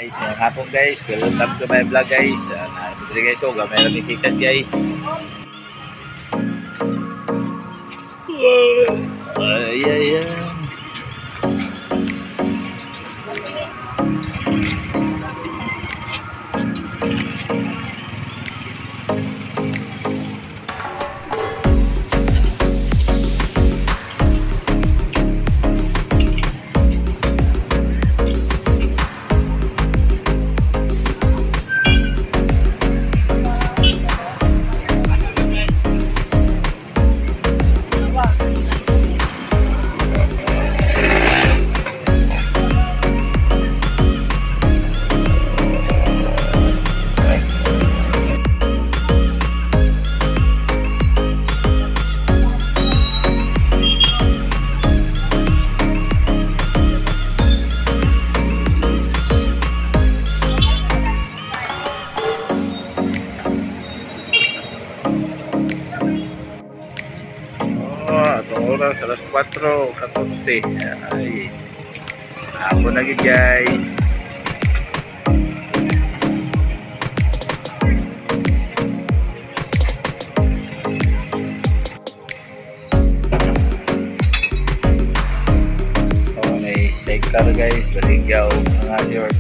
Guys, ngayong hapon guys, welcome to my vlog guys. Narito guys, so gamay lang isikat guys. Ay, ay, ay. Oras alas 4:14. Ay, hapon lagi guys. May sidecar guys, baligyaw mga short.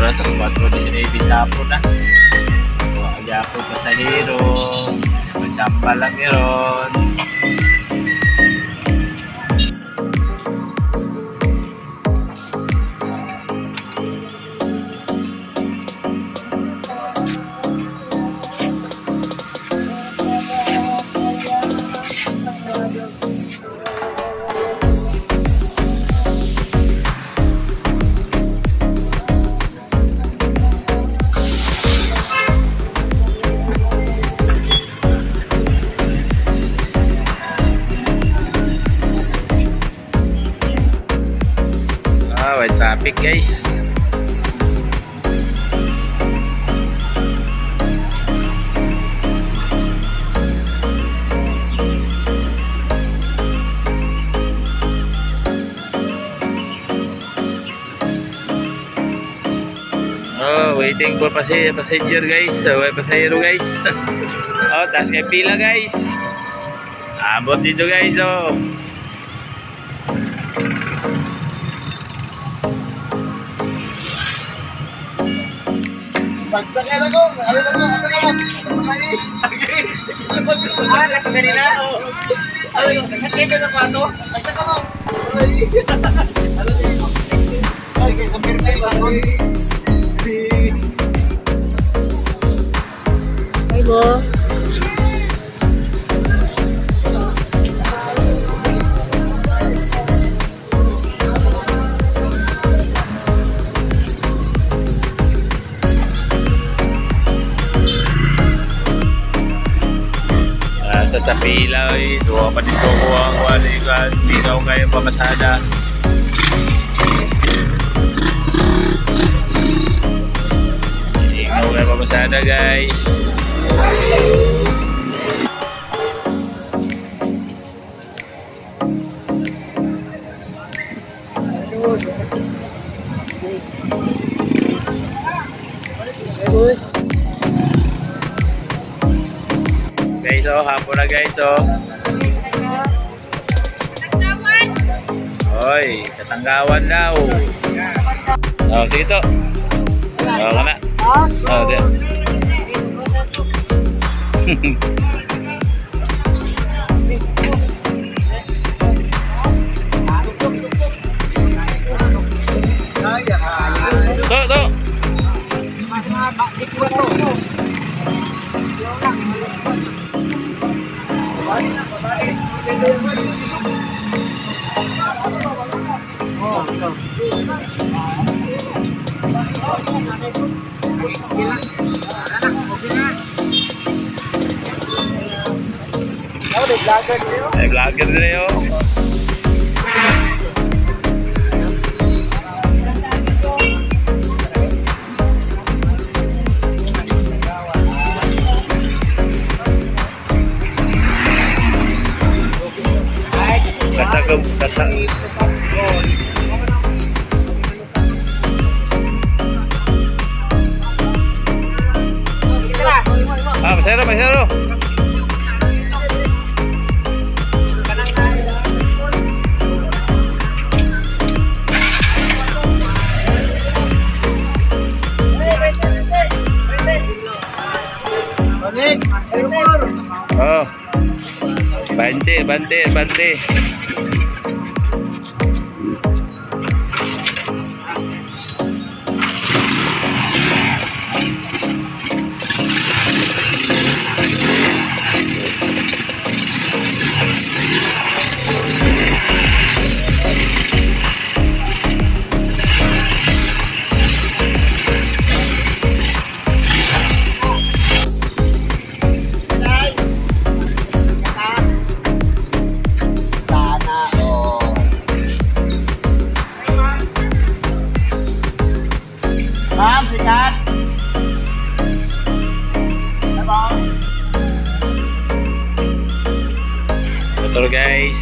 Oras 4:19 hapon na. Wala po pasahero. Sampa lang yun. May traffic guys. Waiting for passenger guys. May pasahero guys. Taas kay pila guys. Abot dito guys. Pagsakay na ko, ano na ko, asa ka mo? Kato ganina? Kasakay ka na pa ito? Asa ka mo? Ay, kaya sa birthday ba? Ay mo? Sa pila dua pa dito ko ang walikan dinaw kayo pamasada. Dinaw kayo pamasada guys. guys, oh. Hapon na guys, oh. Oy, Katanggawan daw. Oh, sige to. Oh, kana. Oh, dia. To. Vlogger din yun. Kasagam. Ah, pasero. Oh. Bante. Ma'am, sikat. Betul guys.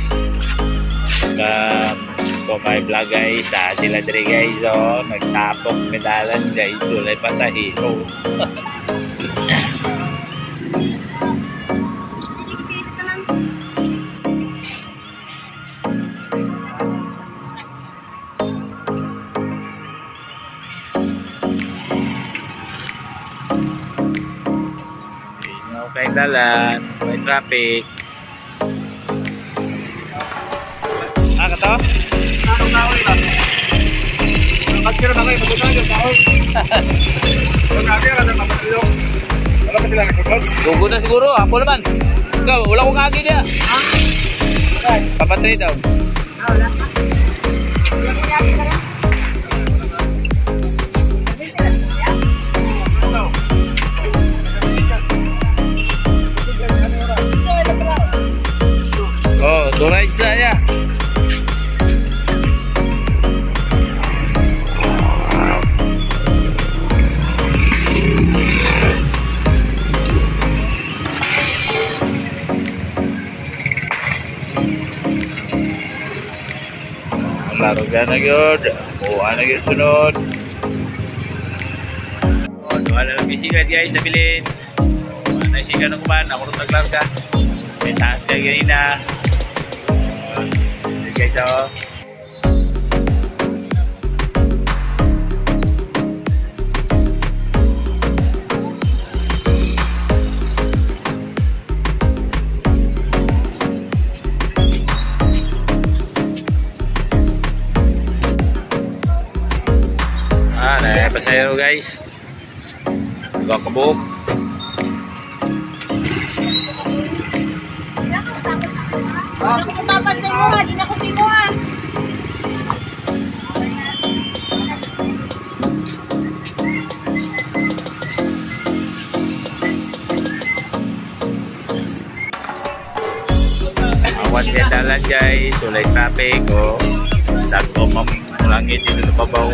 Kung may vlog guys, sila diri guys, oh, nagtapok medalan guys, sulay pasahero. Okay, dalan, may traffic. Kato? Anong kahoy ba? Pagkira na kayo, magkakal yung kahoy. Ang kakira ka na mamatulong. Wala pa sila nagkakal? Gugo na siguro, ako naman. Ikaw, wala kong agi niya. Papatay daw. Wala pa. Oh, turay saya. Laro na yun. Buwan na yun sunod. Buwan na lang bisikat guys, nabilin. Buwan na isikat ng kuman. Ako rin naglarga. May taas kayo ganina. Guys, oh. Pasahero guys, gua kebuk. Ako kutapan sa imo, di na ko timuan. Awan sa dalan guys, ulay traffic o dagko mamulangit dito sa babaw.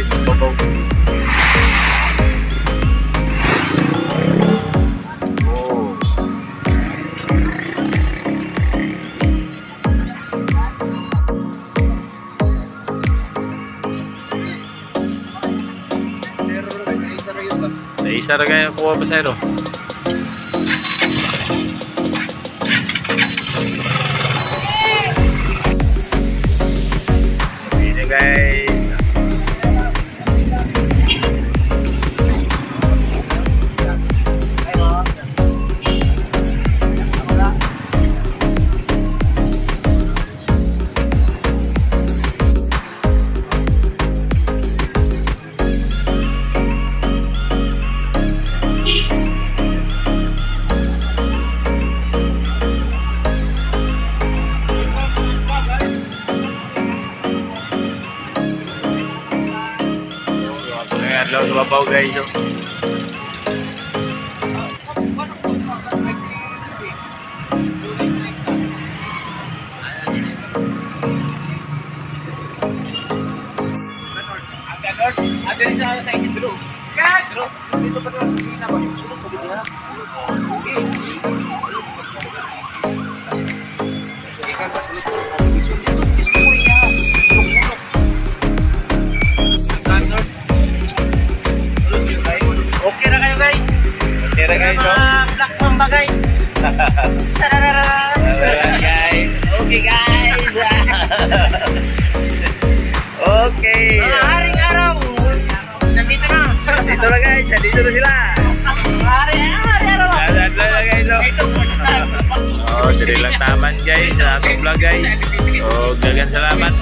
rin sa babaw. Oh. Sa isa rin kayo kuha pasero. Ini guys. Adlaw sa babaw guys. Oh. Ada di sana saya isi terus. Kan? Terus itu perlu sini apa? Sudah begitu ya. Oke. Ikan pas dulu. Oke na kayo guys. Okay na guys. Black Mamba guys. Guys. Okay guys. Okay. Haring araw. Nandito na. Dito na guys. Dito na sila. Hari araw. Adlaw na guys. Oh, diri lang taman guys sa atong vlog guys. So, daghang salamat.